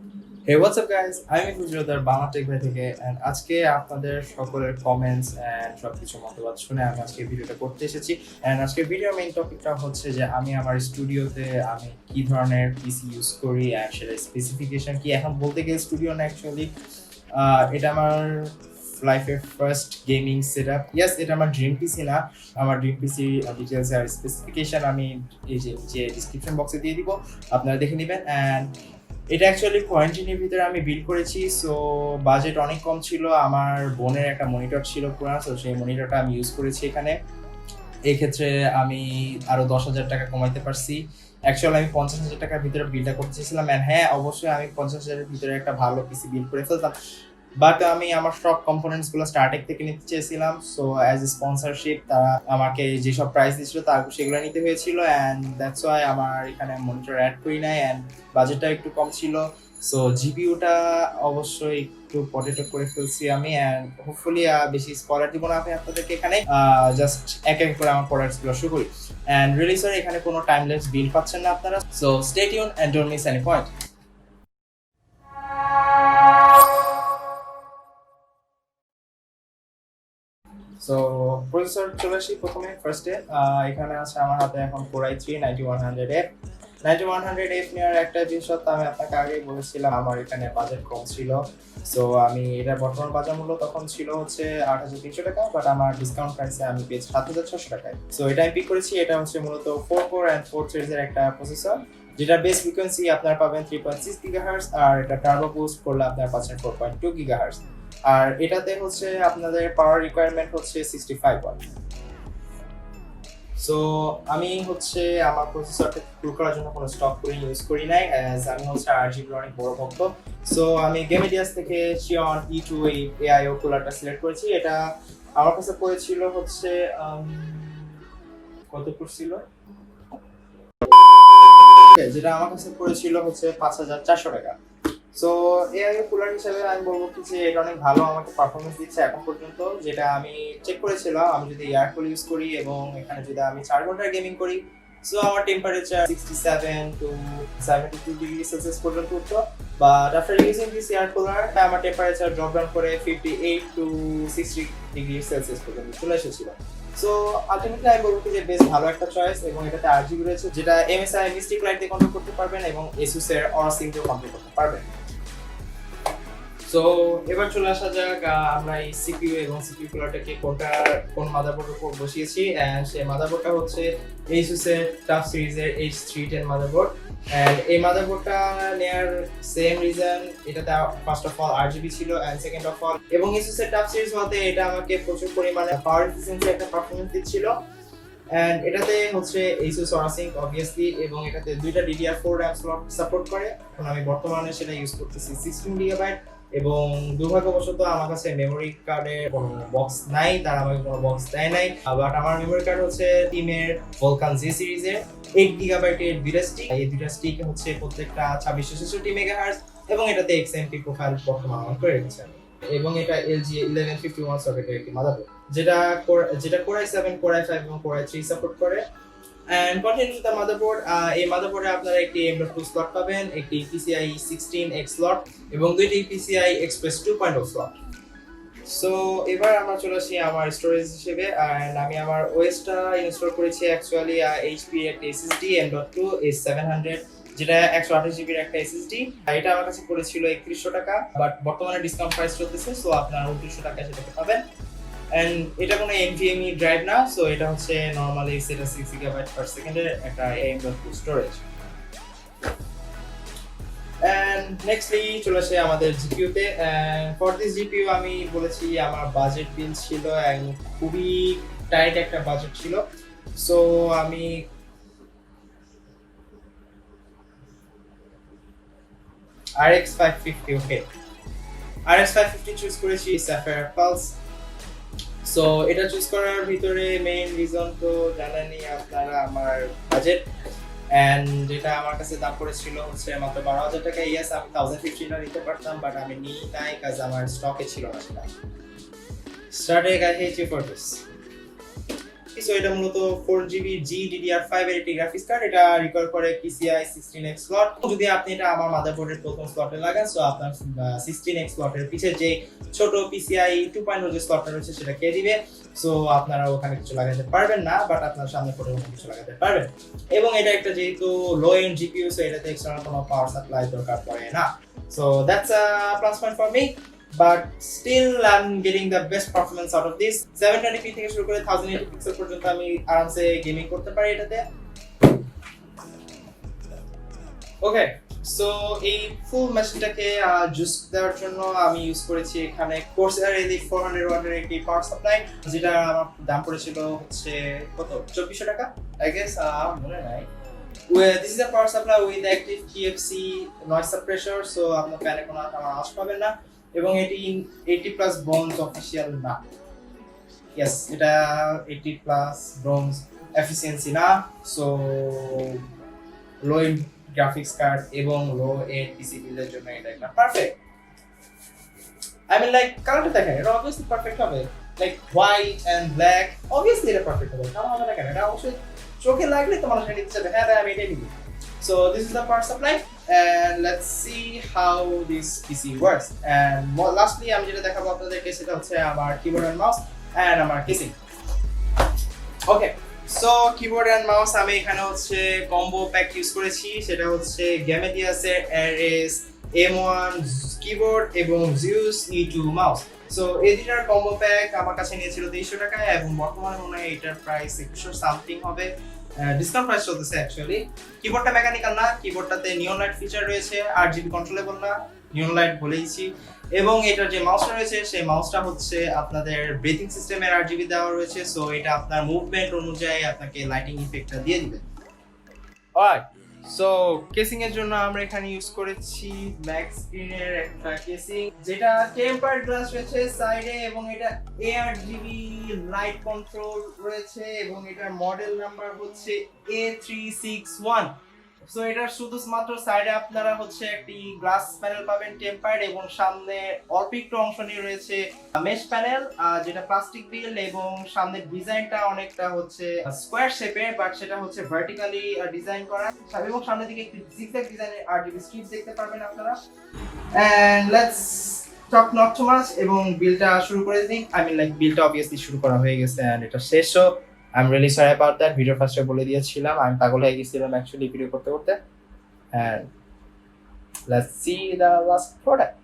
Hey, what's up guys? আমি ফুজরদার Bangla take ভাই থেকে and আজকে আপনাদের সকলের কমেন্টস এন্ড সবকিছু মতামত শুনে আমি আজকে ভিডিওটা করতে এসেছি and আজকে ভিডিওর মেইন টপিকটা হচ্ছে যে আমি আমার স্টুডিওতে আমি কি ধরনের পিসি ইউজ করি and সেটার স্পেসিফিকেশন কি। এখন বলতে গেলে স্টুডিও না, অ্যাকচুয়ালি এটা আমার লাইফের ফার্স্ট গেমিং সেটআপ। ইয়েস, এটা আমার ড্রিম পিসি না। আমার ড্রিম পিসি ডিটেলস আর স্পেসিফিকেশন আমি এই যে ডিসক্রিপশন বক্সে দিয়ে দিব, আপনারা দেখে নেবেন। অ্যান্ড এটা অ্যাকচুয়ালি কোয়ারেন্টাইনের ভিতরে আমি বিল্ড করেছি, সো বাজেট অনেক কম ছিল। আমার বোনের একটা মনিটর ছিল পুরানো, তো সেই মনিটরটা আমি ইউজ করেছি এখানে। এই ক্ষেত্রে আমি আরো 10,000 টাকা কমাইতে পারছি। অ্যাকচুয়ালি আমি 50,000 টাকার ভিতরে বিল্ডটা করতে চেয়েছিলাম, অ্যান্ড হ্যাঁ অবশ্যই আমি 50,000-এর ভিতরে একটা ভালো পিসি বিল্ড করে ফেলতাম, বাট আমি আমার সব কম্পোনেন্টস গুলো স্টার্টেক থেকে নিতে চেয়েছিলাম। সো অ্যাজ এ স্পন্সরশিপ তারা আমাকে যেসব প্রাইস দিয়েছিল তার সেগুলো নিতে হয়েছিল, অ্যান্ড দ্যাটস ওয়াই আমার এখানে মনিটর অ্যাড করি নাই, অ্যান্ড বাজেটটা একটু কম ছিল। সো জিপিইউটা অবশ্যই একটু পটেটো করে ফেলছি আমি, অ্যান্ড হোপফুলি বেশি স্পয়লার দিব না আমি আপনাদেরকে এখানে। জাস্ট এক এক করে আমার প্রোডাক্টস গুলো শুরু করি। অ্যান্ড রিয়েলি স্যার, এখানে কোনো টাইমলেস বিল পাচ্ছেন না আপনারা, so stay tune and don't miss any point. So processor চলে আসি প্রথমে ফার্স্টে। এখানে আছে আমার হাতে এখন Core i3 9100F। 9100F নেওয়ার একটা বিশেষত্ব আমি আপনাকে আগেই বলেছিলাম, আমার এখানে বাজেট কম ছিল। সো আমি এটার বর্তমান বাজার মূল্য তখন ছিল হচ্ছে 8,300 টাকা, বাট আমার ডিসকাউন্ট প্রাইসে আমি পেয়েছি 7,600 টাকায়। সো এটা আমি পিক করেছি। এটা হচ্ছে মূলত 4 কোর অ্যান্ড 4 থ্রেডস এর একটা প্রসেসর, যেটা বেস ফ্রিকোয়েন্সি আপনারা পাবেন 3.6 গিগাহার্টজ, আর এটা টার্বো বুস্ট করলে আপনারা পাচ্ছেন 4.2 গিগাহার্টজ। আর এটাতে হচ্ছে আপনাদের পাওয়ার রিকোয়ারমেন্ট হচ্ছে 65 ওয়াট। সো আমি হচ্ছে আমার প্রসেসরটা কুল করার জন্য কোনো স্টক করে ইউজ করি নাই, অ্যাজ আমি হচ্ছে RGB অনেক বড় ভক্ত। সো আমি গেমিডিয়াস থেকে Xeon E2 এই AIO কুলারটা সিলেক্ট করেছি। এটা আমার কাছে পড়েছিল হচ্ছে কত পড়ছিল, যেটা আমার কাছে পড়েছিল হচ্ছে 5,400 টাকা। সো এআই কুলার হিসেবে আমি বলবো কি যে এটা অনেক ভালো আমাকে পারফরমেন্স দিচ্ছে এখন পর্যন্ত, যেটা আমি চেক করেছিলাম। আমি যদি এয়ার কুল ইউজ করি এবং এখানে যদি আমি 4 ঘন্টার গেমিং করি, সো আমার টেম্পারেচার 67 টু 72 ডিগ্রি সেলসিয়াস পর্যন্ত উঠতো, but after using this air cooler আমার টেম্পারেচার ড্রপ ডাউন করে 58 টু 60 ডিগ্রি সেলসিয়াস পর্যন্ত চলে এসেছিল। সো আলটিমেটলি আমি বলবো যে বেশ ভালো একটা চয়েস, এবং এটাতে RGB রয়েছে যেটা MSI মিস্টিক লাইট দিয়ে কন্ট্রোল করতে পারবেন এবং Asus এর Aura Sync দিয়ে কন্ট্রোল করতে পারবেন। সো এবার চলে আসা যাক আমরা এই সিপিইউ এবং সিপিইউ কুলারটাকে কোন মাদারবোর্ডের উপর বসিয়েছি, এন্ড সেই মাদারবোর্ডটা হচ্ছে Asus এর টাফ সিরিজের H310 মাদারবোর্ড। এন্ড এই মাদারবোর্ডটা নেয়ার সেম রিজন, এটাতে ফার্স্ট অফ অল RGB ছিল, এন্ড সেকেন্ড অফ অল এবং Asus এর টাফ সিরিজ হতে এটা আমাকে প্রচুর পরিমাণে পাওয়ার এফিসিয়েন্সি একটা পারফরম্যান্স দিচ্ছিল। এন্ড এটাতে হচ্ছে Asus Aura Sync অবভিয়াসলি, এবং এটাতে দুইটা DDR4 RAM স্লট সাপোর্ট করে। এখন আমি বর্তমানে সেটা ইউজ করতেছি 16 GB, এবং দুর্ভাগ্যবশত আমার কাছে মেমোরি কার্ডের কোনো বক্স নাই, তারা আমাকে কোনো বক্স দেয় নাই। বাট আমার মেমোরি কার্ড হচ্ছে টিমের ভলকান জি সিরিজের 8 গিগাবাইটের দুইটা স্টিক। এই দুইটা স্টিক হচ্ছে প্রত্যেকটা 2666 মেগাহার্টজ, এবং এটাতে XMP প্রোফাইল বর্তমান অন করে রেখেছে, এবং এটা LG 1151 সকেটের একটি মাদারবোর্ড, যেটা Core i7, Core i5 এবং Core i3 সাপোর্ট করে। And continue with the motherboard, এই মাদারবোর্ডে আপনারা একটি M.2 স্লট পাবেন, একটি PCIe 16X স্লট এবং দুইটি PCI Express 2.0 স্লট। সো এবার আমরা চলে আসি আমার স্টোরেজ হিসেবে, and আমি আমার OS-টা ইনস্টল করেছি অ্যাকচুয়ালি HP এর একটা SSD M.2 A700, যেটা 128 জিবির একটা SSD। এটা আমার কাছে পড়েছিল 3100 টাকা, বাট বর্তমানে ডিসকাউন্ট প্রাইস চলতেছে, সো আপনারা 2900 টাকায় সেটাকে পাবেন। এন্ড এটা কোনো NVMe ড্রাইভ না, সো এটা হচ্ছে নরমালি সেটা 6 গিগাবাইট পার সেকেন্ডের একটা AM.2 স্টোরেজ। এন্ড নেক্সটলি চলে আসে আমাদের জিপিইউ তে। ফর দিস জিপিইউ আমি বলেছি আমার বাজেট বিল ছিল, খুবই টাইট একটা বাজেট ছিল। সো আমি RX 550, ওকে, RX 550 চুজ করেছি Sapphire Pulse। সো এটা চুজ করার ভিতরে মেইন রিজন তো জানেনই আপনারা, আমার বাজেট। এন্ড যেটা আমার কাছে দাম পড়েছিল হচ্ছে মাত্র 12,000 টাকা। ইয়েস, আমি 1050 নিতে পারতাম, বাট আমি নিই নাই কাজ আমার স্টকে ছিল না সেটা। Starting I hate you for this. So এটা মূলত 4GB GDDR5 এর একটি গ্রাফিক্স কার্ড। এটা রিকোয়ার করে PCI 16X স্লট। যদি আপনি এটা আমার মাদারবোর্ডের প্রথম স্লটে লাগান, সো আপনার 16X স্লটের পিছে যে ছোট PCI 2.0 যে স্লটটা রয়েছে সেটা খেয়ে দিবে। সো আপনারা ওখানে কিছু লাগাতে পারবেন না, বাট আপনার সামনে পড়ে কিছু লাগাতে পারবেন। এবং এটা একটা যেহেতু লো এন্ড GPU, সো এটাতে এক্সটার্নাল কোনো পাওয়ার সাপ্লাই দরকার পড়ে না। So that's a plus point for me, but still I'm getting the best performance out of this. 720p থেকে শুরু করে 1080 পিক্সেল পর্যন্ত আমি আরামসে গেমিং করতে পারি এটাতে। ওকে, সো এই ফুল মেশিনটাকে জুস দেওয়ার জন্য আমি ইউজ করেছি এখানে Corsair Elite 400 ওয়াটের একটি পাওয়ার সাপ্লাই, যেটা আমার দাম পড়েছিল হচ্ছে কত 2400 টাকা আই গেস, মনে নাই। This is a power supply with active TFC noise suppressor, so আপনার ফ্যানে কোনো আওয়াজ পাবেন না। এবং এটি 80 প্লাস ব্রোঞ্জ অফিশিয়াল না। ইয়েস, এটা 80 প্লাস ব্রোঞ্জ এফিসিয়েন্সি না। So low and graphics card এবং লো এন্ড পিসি বিল্ডের জন্য এটা একটা পারফেক্ট। আই মিন লাইক কালারটা দেখেন, এটা অবভিয়াসলি পারফেক্ট হবে। Like white and black, obviously এটা পারফেক্ট হবে। কেমন হবে না কেন, এটা অবশ্যই চোখে লাগলে তো মানুষ নিতে চাইবে, হ্যাঁ আমি এটাই নিবি। So this is the power supply, and let's see how this PC works. And lastly আমি যেটা দেখাবো আপনাদেরকে সেটা হচ্ছে আমার কিবোর্ড এন্ড মাউস এন্ড আমার casing. Okay, so keyboard and mouse আমি এখানে হচ্ছে কম্বো প্যাক ইউজ করেছি, সেটা হচ্ছে গ্যামেডিয়াসের Ares M1 কিবোর্ড এবং Zeus E2 মাউস। সো এই দুটার কম্বো প্যাক আমার কাছে নিয়েছিল 2300 টাকায়, এবং বর্তমানে মনে হয় এটার প্রাইস 2100 সামথিং হবে। ডিসকাউন্ট প্রাইস চলতেছে অ্যাকচুয়ালি। কিবোর্ডটা মেকানিক্যাল না, কিবোর্ডটাতে নিয়ন লাইট ফিচার রয়েছে, 8GB কন্ট্রোলেবল না, নিয়ন লাইট বলেইছি। এবং এটার যে মাউসটা রয়েছে সেই মাউসটা হচ্ছে আপনাদের ব্রিথিং সিস্টেমের 8GB দেওয়া রয়েছে, সো এটা আপনার মুভমেন্ট অনুযায়ী আপনাকে লাইটিং ইফেক্টটা দিয়ে দিবে। অলরাইট, সো কেসিং এর জন্য আমরা এখানে ইউজ করেছি ম্যাক্স স্ক্রিনের একটা কেসিং, যেটা টেম্পারড গ্লাস রয়েছে সাইডে, এবং এটা ARGB লাইট কন্ট্রোল রয়েছে, এবং এটার মডেল নাম্বার হচ্ছে A361। সো এটার শুধুমাত্র সাইডে আপনারা হচ্ছে একটি গ্লাস প্যানেল পাবেন টেম্পারড, এবং সামনে অল্প একটু অংশ নিয়ে রয়েছে মেশ প্যানেল, যেটা প্লাস্টিক বিল্ড, এবং সামনের ডিজাইনটা অনেকটা হচ্ছে স্কোয়ার শেপের, বাট সেটা হচ্ছে ভার্টিক্যালি ডিজাইন করা, এবং সামনের দিকে একটি জিগজ্যাগ ডিজাইনের RGB স্ট্রিপ দেখতে পারবেন আপনারা। And let's talk not too much, এবং বিলটা শুরু করে দিই। আই মিন লাইক বিলটা অবভিয়াসলি শুরু করা হয়ে গেছে এন্ড এটা শেষও। I'm really sorry about that. Video ফার্স্টে বলে দিয়েছিলাম, আমি পাগল হয়ে গেছিলাম অ্যাকচুয়ালি ভিডিও করতে করতে। And let's see the last product.